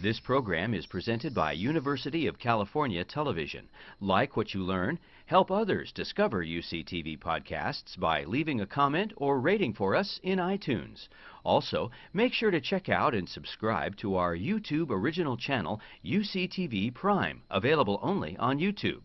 This program is presented by University of California Television. Like what you learn? Help others discover UCTV podcasts by leaving a comment or rating for us in iTunes. Also, make sure to check out and subscribe to our YouTube original channel, UCTV Prime, available only on YouTube.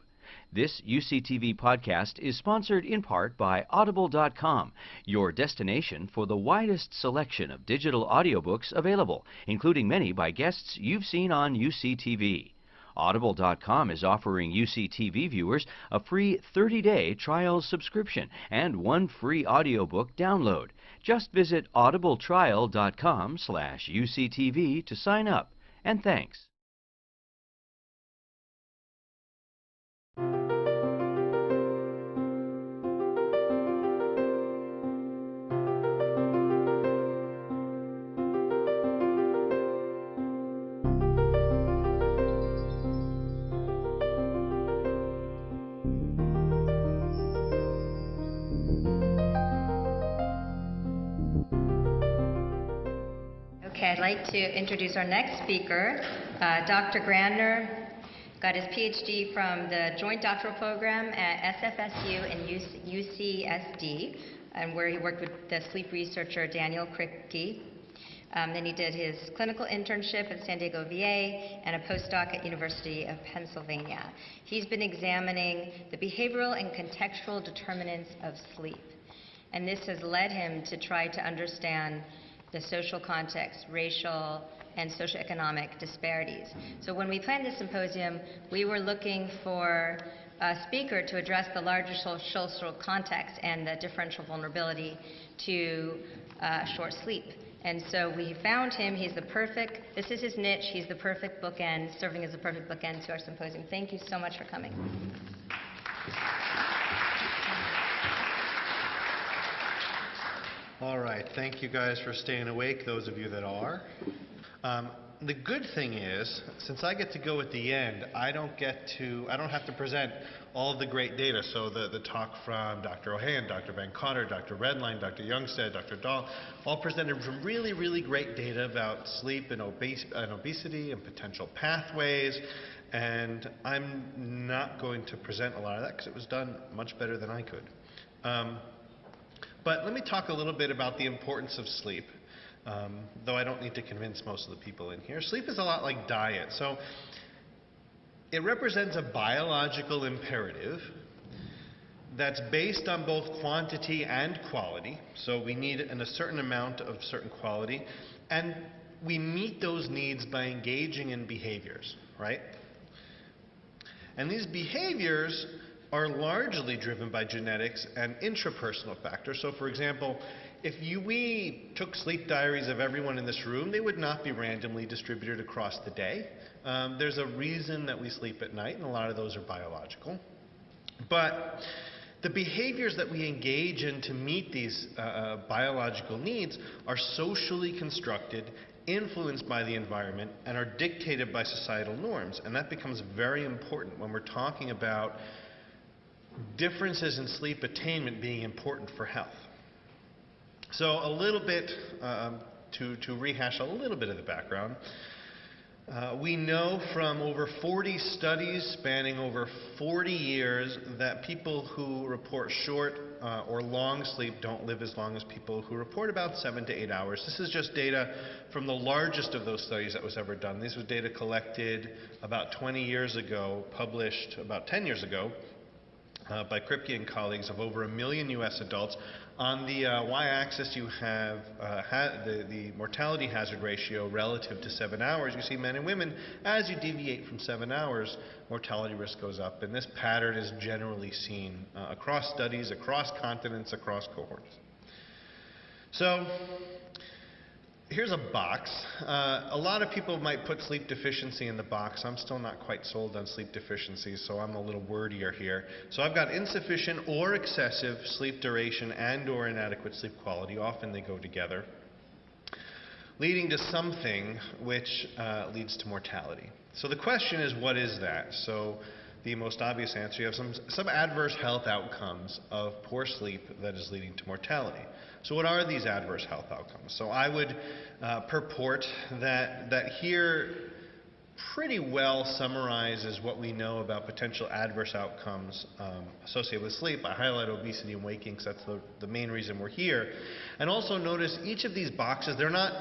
This UCTV podcast is sponsored in part by Audible.com, your destination for the widest selection of digital audiobooks available, including many by guests you've seen on UCTV. Audible.com is offering UCTV viewers a free 30-day trial subscription and one free audiobook download. Just visit audibletrial.com/UCTV to sign up. And thanks. Okay, I'd like to introduce our next speaker, Dr. Grandner. Got his PhD from the Joint Doctoral Program at SFSU and UCSD, and where he worked with the sleep researcher Daniel Kripke. Then he did his clinical internship at San Diego VA and a postdoc at University of Pennsylvania. He's been examining the behavioral and contextual determinants of sleep, and this has led him to try to understand the social context, racial and socioeconomic disparities. So when we planned this symposium, we were looking for a speaker to address the larger social context and the differential vulnerability to short sleep. And so we found him. He's the perfect, this is his niche, he's the perfect bookend, serving as a perfect bookend to our symposium. Thank you so much for coming. All right, thank you guys for staying awake, those of you that are. The good thing is, since I get to go at the end, I don't have to present all of the great data. So the talk from Dr. O'Hayan, Dr. Van Cotter, Dr. Redline, Dr. Youngstead, Dr. Dahl, all presented some really, really great data about sleep and obesity and potential pathways. And I'm not going to present a lot of that because it was done much better than I could. But let me talk a little bit about the importance of sleep, though I don't need to convince most of the people in here. Sleep is a lot like diet. So it represents a biological imperative that's based on both quantity and quality. So we need a certain amount of certain quality, and we meet those needs by engaging in behaviors, right? And these behaviors are largely driven by genetics and intrapersonal factors. So for example, if we took sleep diaries of everyone in this room, they would not be randomly distributed across the day. There's a reason that we sleep at night, and a lot of those are biological. But the behaviors that we engage in to meet these biological needs are socially constructed, influenced by the environment, and are dictated by societal norms. And that becomes very important when we're talking about differences in sleep attainment being important for health. So a little bit, to rehash a little bit of the background, we know from over 40 studies spanning over 40 years that people who report short or long sleep don't live as long as people who report about 7 to 8 hours. This is just data from the largest of those studies that was ever done. This was data collected about 20 years ago, published about 10 years ago, by Kripke and colleagues, of over 1 million U.S. adults. On the y-axis you have the mortality hazard ratio relative to 7 hours. You see men and women, as you deviate from 7 hours, mortality risk goes up. And this pattern is generally seen across studies, across continents, across cohorts. So here's a box. A lot of people might put sleep deficiency in the box. I'm still not quite sold on sleep deficiency, so I'm a little wordier here. So I've got insufficient or excessive sleep duration and or inadequate sleep quality. Often they go together, leading to something which leads to mortality. So the question is, what is that? So the most obvious answer, you have some adverse health outcomes of poor sleep that is leading to mortality. So what are these adverse health outcomes? So I would purport that here pretty well summarizes what we know about potential adverse outcomes associated with sleep. I highlight obesity and weight gain because that's the main reason we're here. And also notice each of these boxes, they're not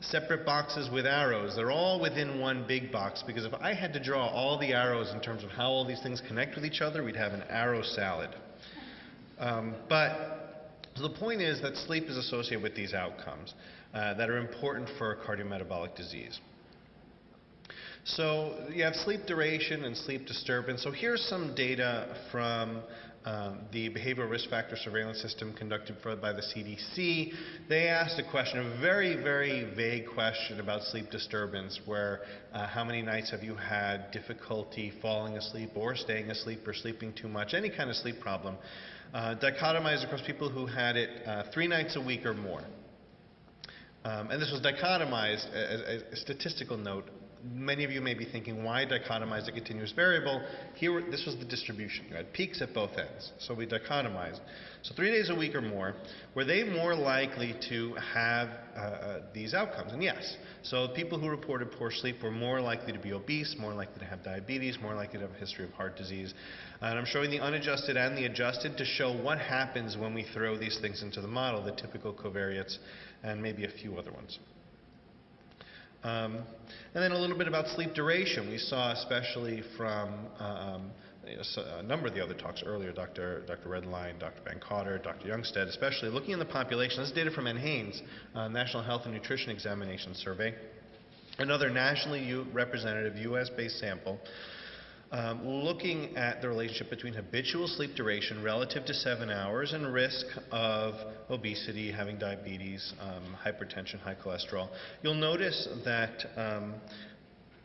separate boxes with arrows. They're all within one big box, because if I had to draw all the arrows in terms of how all these things connect with each other, we'd have an arrow salad. So the point is that sleep is associated with these outcomes that are important for cardiometabolic disease. So you have sleep duration and sleep disturbance. So here's some data from the Behavioral Risk Factor Surveillance System conducted by the CDC. They asked a question, a very, very vague question about sleep disturbance, where how many nights have you had difficulty falling asleep or staying asleep or sleeping too much, any kind of sleep problem, dichotomized across people who had it 3 nights a week or more. And this was dichotomized, as a statistical note. Many of you may be thinking, why dichotomize a continuous variable? Here, this was the distribution. You had peaks at both ends, so we dichotomized. So 3 days a week or more, were they more likely to have these outcomes? And yes. So people who reported poor sleep were more likely to be obese, more likely to have diabetes, more likely to have a history of heart disease. And I'm showing the unadjusted and the adjusted to show what happens when we throw these things into the model, the typical covariates, and maybe a few other ones. And then a little bit about sleep duration. We saw, especially from a number of the other talks earlier, Dr. Redline, Dr. Van Cotter, Dr. Youngstead, especially looking in the population. This is data from NHANES, National Health and Nutrition Examination Survey, another nationally representative U.S.-based sample, looking at the relationship between habitual sleep duration relative to 7 hours and risk of obesity, having diabetes, hypertension, high cholesterol. You'll notice that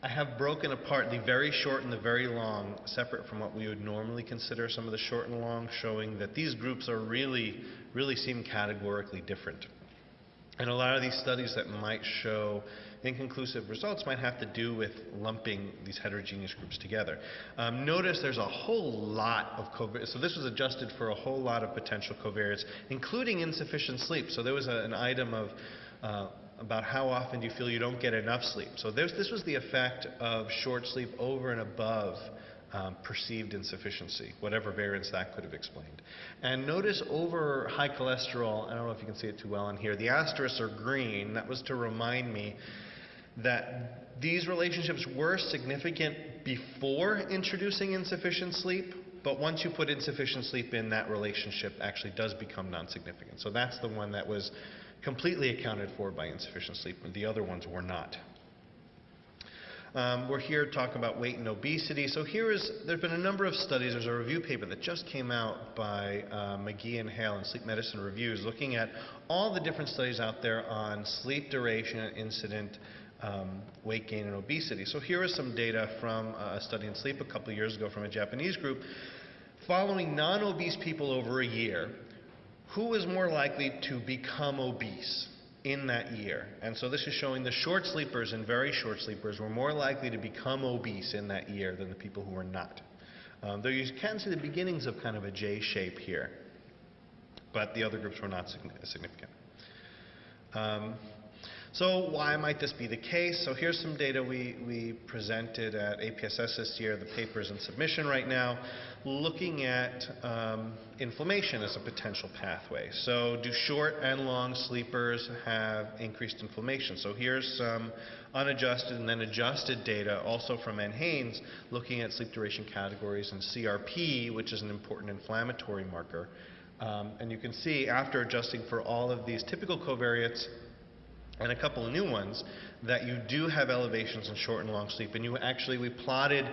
I have broken apart the very short and the very long, separate from what we would normally consider some of the short and long, showing that these groups are really seem categorically different. And a lot of these studies that might show inconclusive results might have to do with lumping these heterogeneous groups together. Notice there's a whole lot of covariates. So this was adjusted for a whole lot of potential covariates, including insufficient sleep. So there was an item of about how often do you feel you don't get enough sleep. So this was the effect of short sleep over and above perceived insufficiency, whatever variance that could have explained. And notice over high cholesterol, I don't know if you can see it too well on here, the asterisks are green. That was to remind me that these relationships were significant before introducing insufficient sleep, but once you put insufficient sleep in, that relationship actually does become non-significant. So that's the one that was completely accounted for by insufficient sleep, and the other ones were not. We're here to talk about weight and obesity. So there's been a number of studies. There's a review paper that just came out by McGee and Hale in Sleep Medicine Reviews, looking at all the different studies out there on sleep duration and incident weight gain and obesity. So here is some data from a study in sleep a couple of years ago from a Japanese group, following non-obese people over a year. Who was more likely to become obese in that year? And so this is showing the short sleepers and very short sleepers were more likely to become obese in that year than the people who were not. Though you can see the beginnings of kind of a J shape here, but the other groups were not significant. So why might this be the case? So here's some data we presented at APSS this year. The paper's in submission right now, looking at inflammation as a potential pathway. So do short and long sleepers have increased inflammation? So here's some unadjusted and then adjusted data, also from NHANES, looking at sleep duration categories and CRP, which is an important inflammatory marker. And you can see, after adjusting for all of these typical covariates and a couple of new ones, that you do have elevations in short and long sleep. And we plotted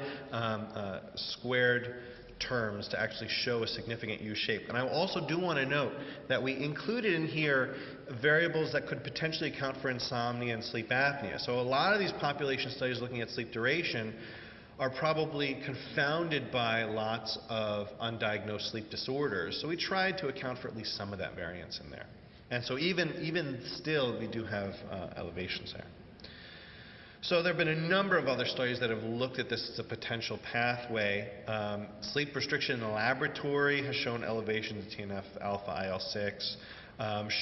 squared terms to actually show a significant U shape. And I also do want to note that we included in here variables that could potentially account for insomnia and sleep apnea. So a lot of these population studies looking at sleep duration are probably confounded by lots of undiagnosed sleep disorders. So we tried to account for at least some of that variance in there. And so even still, we do have elevations there. So there have been a number of other studies that have looked at this as a potential pathway. Sleep restriction in the laboratory has shown elevations of TNF-alpha, IL-6.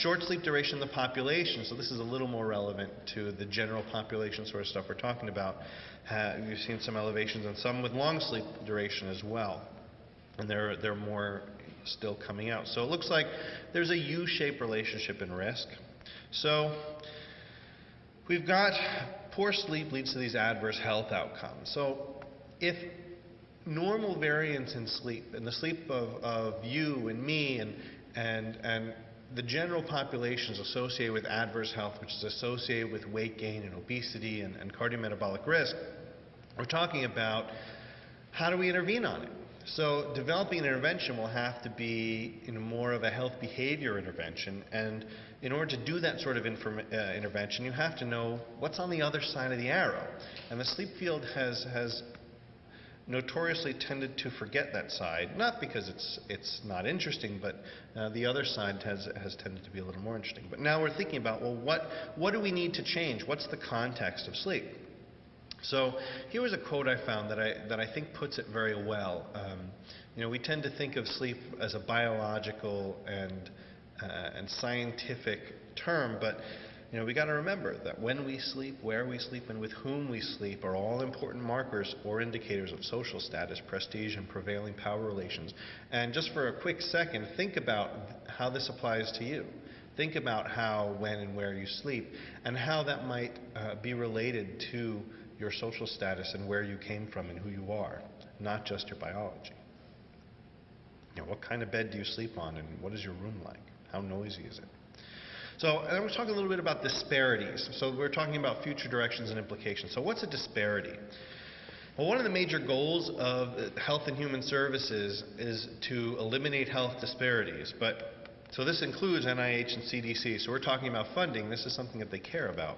Short sleep duration in the population, so this is a little more relevant to the general population sort of stuff we're talking about. You've seen some elevations and some with long sleep duration as well. And there are more still coming out. So it looks like there's a U-shaped relationship in risk. So we've got poor sleep leads to these adverse health outcomes. So if normal variance in sleep, and the sleep of you and me and the general population is associated with adverse health, which is associated with weight gain and obesity and cardiometabolic risk, we're talking about how do we intervene on it. So developing an intervention will have to be more of a health behavior intervention, and in order to do that sort of intervention, you have to know what's on the other side of the arrow. And the sleep field has notoriously tended to forget that side, not because it's not interesting, but the other side has tended to be a little more interesting. But now we're thinking about, well, what do we need to change? What's the context of sleep? So here was a quote I found that I think puts it very well. We tend to think of sleep as a biological and scientific term, but we got to remember that when we sleep, where we sleep, and with whom we sleep are all important markers or indicators of social status, prestige, and prevailing power relations. And just for a quick second, think about how this applies to you. Think about how, when, and where you sleep, and how that might be related to your social status and where you came from and who you are, not just your biology. What kind of bed do you sleep on, and what is your room like? How noisy is it? So, and we're talking a little bit about disparities. So we're talking about future directions and implications. So what's a disparity? Well, one of the major goals of Health and Human Services is to eliminate health disparities. So this includes NIH and CDC. So we're talking about funding. This is something that they care about.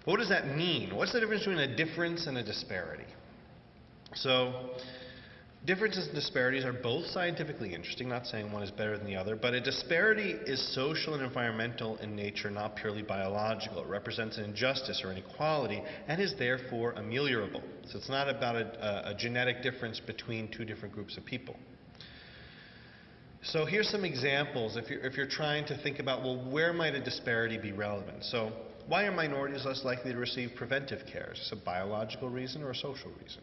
But what does that mean? What's the difference between a difference and a disparity? So differences and disparities are both scientifically interesting, not saying one is better than the other, but a disparity is social and environmental in nature, not purely biological. It represents an injustice or inequality and is therefore ameliorable. So it's not about a genetic difference between two different groups of people. So here's some examples if you're trying to think about, well, where might a disparity be relevant? So why are minorities less likely to receive preventive care? Is this a biological reason or a social reason?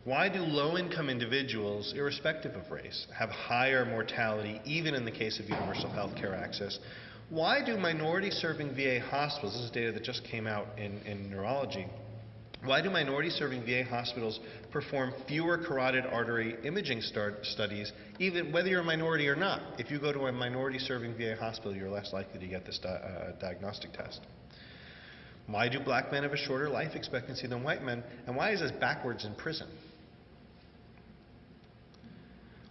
Why do low-income individuals, irrespective of race, have higher mortality even in the case of universal health care access? Why do minority-serving VA hospitals, this is data that just came out in neurology, why do minority-serving VA hospitals perform fewer carotid artery imaging studies, even whether you're a minority or not? If you go to a minority-serving VA hospital, you're less likely to get this diagnostic test. Why do black men have a shorter life expectancy than white men? And why is this backwards in prison?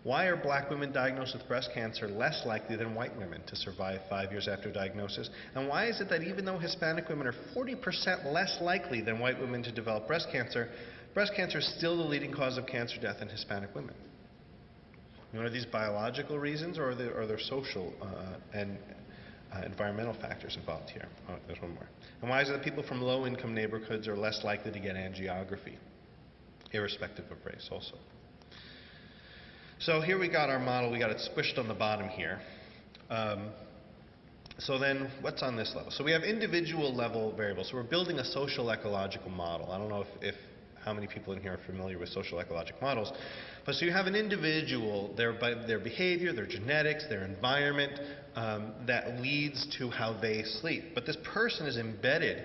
Why are black women diagnosed with breast cancer less likely than white women to survive 5 years after diagnosis? And why is it that even though Hispanic women are 40% less likely than white women to develop breast cancer is still the leading cause of cancer death in Hispanic women? Are these biological reasons, or are there social and environmental factors involved here? Oh, there's one more. And why is it that people from low-income neighborhoods are less likely to get angiography, irrespective of race also? So here we got our model. We got it squished on the bottom here. So then what's on this level? So we have individual level variables. So we're building a social ecological model. I don't know if how many people in here are familiar with social ecological models. But so you have an individual, their behavior, their genetics, their environment, that leads to how they sleep. But this person is embedded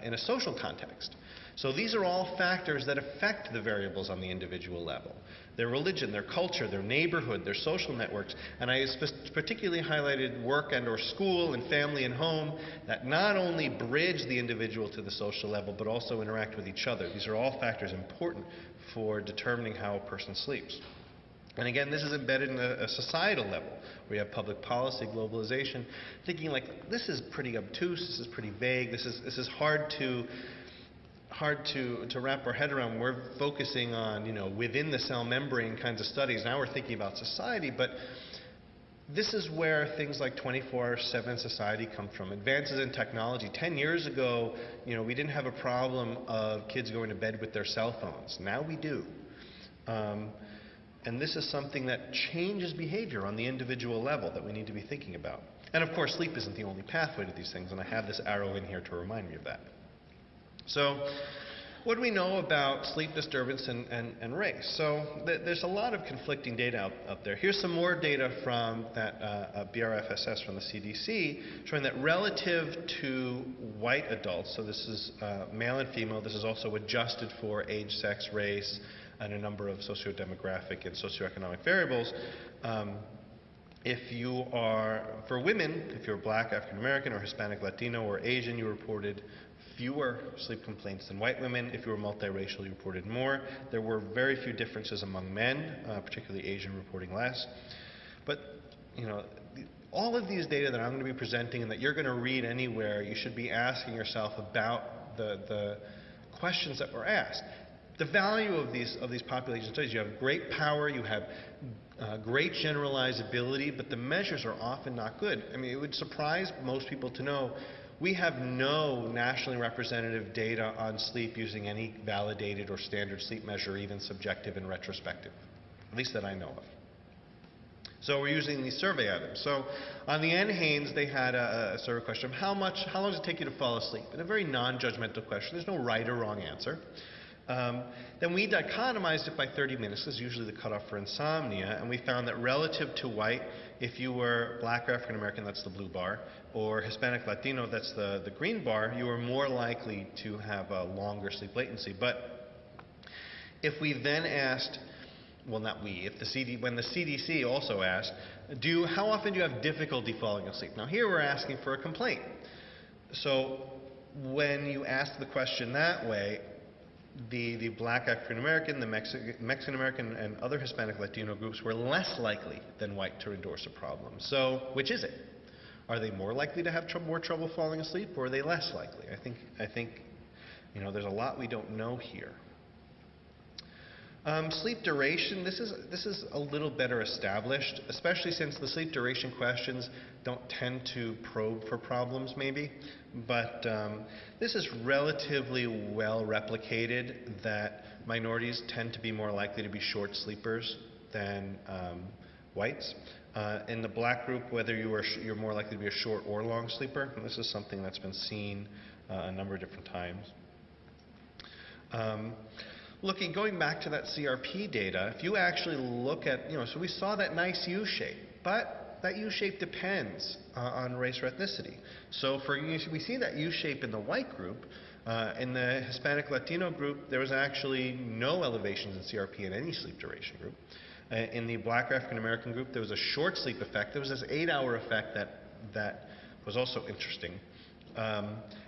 in a social context. So these are all factors that affect the variables on the individual level. Their religion, their culture, their neighborhood, their social networks. And I particularly highlighted work and or school and family and home that not only bridge the individual to the social level, but also interact with each other. These are all factors important for determining how a person sleeps. And again, this is embedded in a societal level. We have public policy, globalization, thinking like, this is pretty obtuse, this is pretty vague, this is hard to wrap our head around. We're focusing on, within the cell membrane kinds of studies. Now we're thinking about society, but this is where things like 24/7 society come from. Advances in technology. 10 years ago, we didn't have a problem of kids going to bed with their cell phones. Now we do. And this is something that changes behavior on the individual level that we need to be thinking about. And of course, sleep isn't the only pathway to these things, and I have this arrow in here to remind me of that. So, what do we know about sleep disturbance and race? So there's a lot of conflicting data out there. Here's some more data from that BRFSS from the CDC showing that relative to white adults, so this is male and female, this is also adjusted for age, sex, race, and a number of socio-demographic and socioeconomic variables. If you are, for women, if you're Black, African American, or Hispanic, Latino, or Asian, you reported fewer sleep complaints than white women. If you were multiracial, you reported more. There were very few differences among men, particularly Asian reporting less. But, you know, all of these data that I'm going to be presenting and that you're going to read anywhere, you should be asking yourself about the questions that were asked. The value of these population studies, you have great power, you have great generalizability, but the measures are often not good. I mean, it would surprise most people to know we have no nationally representative data on sleep using any validated or standard sleep measure, even subjective and retrospective, at least that I know of. So we're using these survey items. So on the NHANES, they had a survey question of how long does it take you to fall asleep? And a very non-judgmental question. There's no right or wrong answer. Then we dichotomized it by 30 minutes, this is usually the cutoff for insomnia, and we found that relative to white, if you were Black or African American, that's the blue bar, or Hispanic Latino, that's the green bar, you were more likely to have a longer sleep latency. But if we then asked, well, not we, when the CDC also asked, how often do you have difficulty falling asleep? Now here we're asking for a complaint. So when you ask the question that way, the Black African American, the Mexican American, and other Hispanic Latino groups were less likely than white to endorse a problem. So, which is it? Are they more likely to have more trouble falling asleep, or are they less likely? I think, you know, there's a lot we don't know here. Sleep duration, this is a little better established, especially since the sleep duration questions don't tend to probe for problems maybe, but this is relatively well replicated that minorities tend to be more likely to be short sleepers than whites. In the Black group, whether you're more likely to be a short or long sleeper, and this is something that's been seen a number of different times. Going back to that CRP data, if you actually look at, so we saw that nice U shape, but that U shape depends on race or ethnicity. So we see that U shape in the white group. In the Hispanic Latino group, there was actually no elevations in CRP in any sleep duration group. In the Black African American group, there was a short sleep effect. There was this 8-hour effect that was also interesting.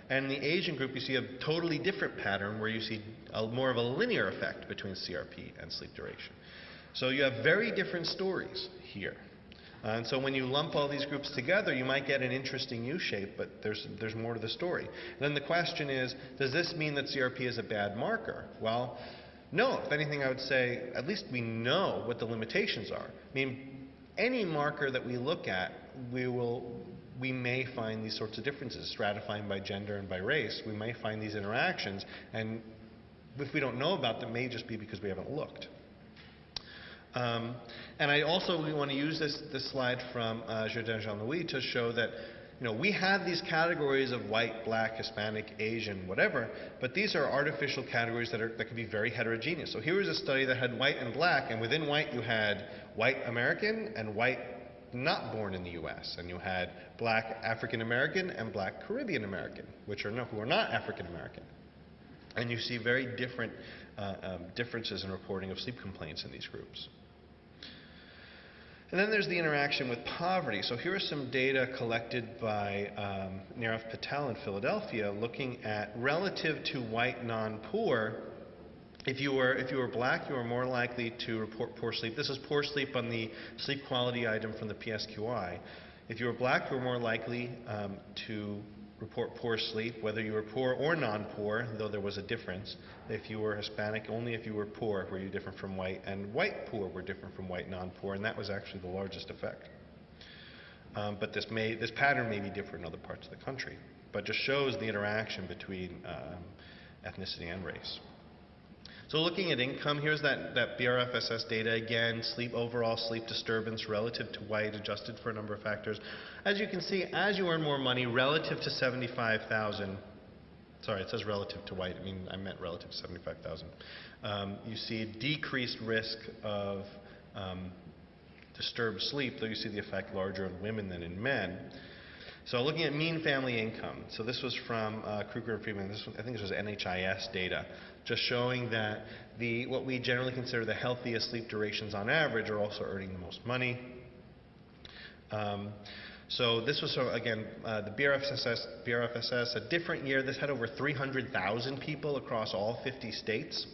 And in the Asian group, you see a totally different pattern where you see more of a linear effect between CRP and sleep duration. So you have very different stories here. And so when you lump all these groups together, you might get an interesting U shape, but there's more to the story. And then the question is, does this mean that CRP is a bad marker? Well, no. If anything, I would say at least we know what the limitations are. I mean, any marker that we look at, we may find these sorts of differences, stratifying by gender and by race. We may find these interactions, and if we don't know about them, it may just be because we haven't looked. And I also want to use this slide from Jourdain Jean-Louis to show that we have these categories of white, Black, Hispanic, Asian, whatever, but these are artificial categories that can be very heterogeneous. So here was a study that had white and Black, and within white you had white American and white not born in the U.S., and you had Black African American and Black Caribbean American, who are not African American. And you see very different differences in reporting of sleep complaints in these groups. And then there's the interaction with poverty. So here are some data collected by Nirav Patel in Philadelphia, looking at relative to white non-poor. If you were Black, you were more likely to report poor sleep. This is poor sleep on the sleep quality item from the PSQI. If you were Black, you were more likely to report poor sleep, whether you were poor or non-poor, though there was a difference. If you were Hispanic, only if you were poor were you different from white, and white poor were different from white non-poor, and that was actually the largest effect. But this pattern may be different in other parts of the country, but just shows the interaction between ethnicity and race. So looking at income, here's that BRFSS data again, overall sleep disturbance relative to white, adjusted for a number of factors. As you can see, as you earn more money relative to 75,000, sorry, it says relative to white, I meant relative to 75,000. You see a decreased risk of disturbed sleep, though you see the effect larger in women than in men. So looking at mean family income, so this was from Kruger and Friedman, I think this was NHIS data, just showing that what we generally consider the healthiest sleep durations on average are also earning the most money. So this was, again, the BRFSS, a different year. This had over 300,000 people across all 50 states.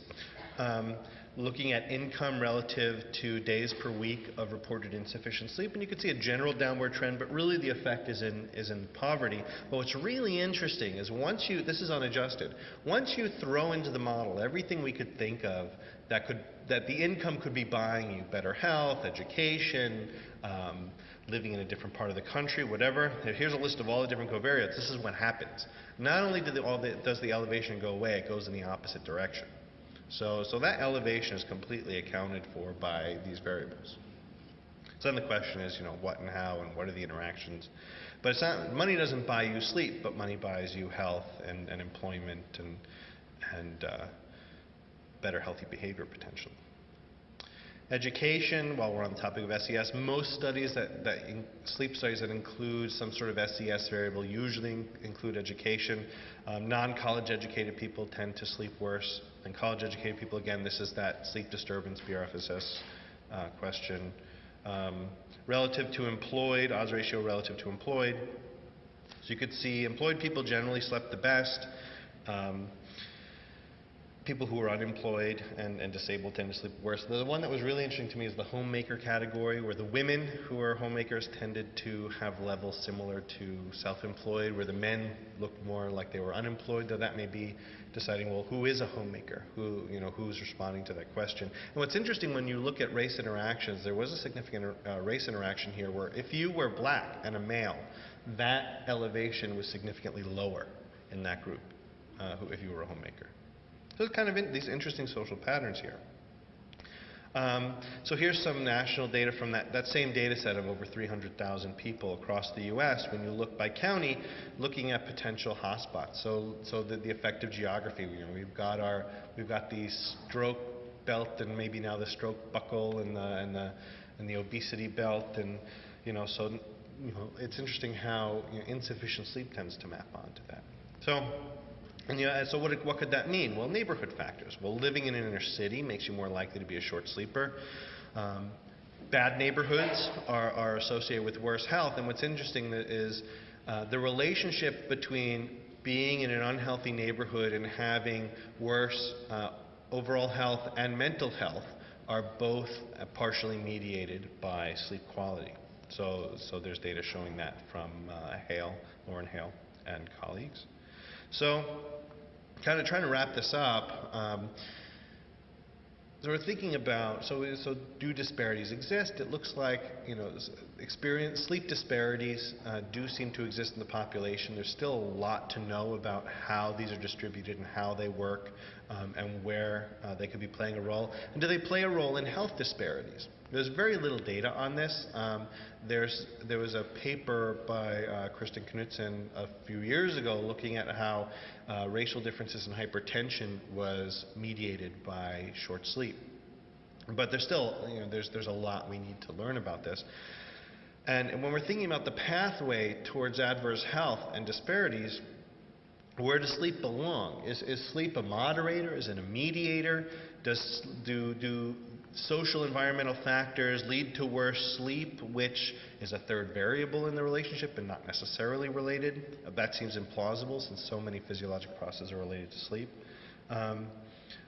Looking at income relative to days per week of reported insufficient sleep, and you can see a general downward trend, but really the effect is in poverty. But what's really interesting is this is unadjusted, once you throw into the model everything we could think of that the income could be buying you better health, education, living in a different part of the country, whatever. Here's a list of all the different covariates. This is what happens. Not only does the elevation go away, it goes in the opposite direction. So that elevation is completely accounted for by these variables. So then the question is, what and how and what are the interactions? But it's not, money doesn't buy you sleep, but money buys you health and employment and better healthy behavior potentially. Education, while we're on the topic of SES, most studies sleep studies that include some sort of SES variable usually include education. Non-college educated people tend to sleep worse than college educated people. Again, this is that sleep disturbance BRFSS question. Relative to employed, odds ratio relative to employed. So you could see employed people generally slept the best. People who are unemployed and disabled tend to sleep worse. The one that was really interesting to me is the homemaker category, where the women who are homemakers tended to have levels similar to self-employed, where the men looked more like they were unemployed, though that may be deciding, well, who is a homemaker? Who's responding to that question? And what's interesting when you look at race interactions, there was a significant race interaction here where if you were black and a male, that elevation was significantly lower in that group if you were a homemaker. So it's kind of these interesting social patterns here. So here's some national data from that same data set of over 300,000 people across the U.S. When you look by county, looking at potential hotspots. So the effective geography. We've got the stroke belt and maybe now the stroke buckle and the obesity belt, and it's interesting how insufficient sleep tends to map onto that. So what could that mean? Well, neighborhood factors. Well, living in an inner city makes you more likely to be a short sleeper. Bad neighborhoods are associated with worse health. And what's interesting is the relationship between being in an unhealthy neighborhood and having worse overall health and mental health are both partially mediated by sleep quality. So there's data showing that from Lauren Hale and colleagues. So, kind of trying to wrap this up, so we're thinking about, so do disparities exist? It looks like, sleep disparities do seem to exist in the population. There's still a lot to know about how these are distributed and how they work and where they could be playing a role. And do they play a role in health disparities? There's very little data on this. There was a paper by Kristen Knudsen a few years ago looking at how racial differences in hypertension was mediated by short sleep. But there's still, there's a lot we need to learn about this. And when we're thinking about the pathway towards adverse health and disparities, where does sleep belong? Is sleep a moderator? Is it a mediator? Do social environmental factors lead to worse sleep, which is a third variable in the relationship and not necessarily related? That seems implausible since so many physiologic processes are related to sleep.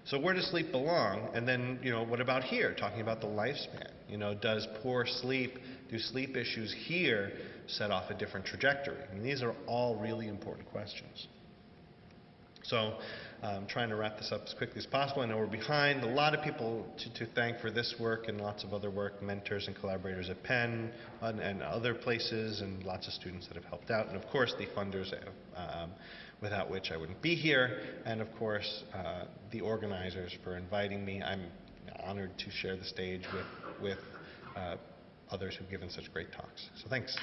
So where does sleep belong? And then, what about here? Talking about the lifespan. Does poor sleep, do sleep issues here set off a different trajectory? These are all really important questions. So I'm trying to wrap this up as quickly as possible. I know we're behind. A lot of people to thank for this work and lots of other work, mentors and collaborators at Penn and other places, and lots of students that have helped out. And of course, the funders, without which I wouldn't be here, and of course the organizers for inviting me. I'm honored to share the stage with others who've given such great talks. So thanks.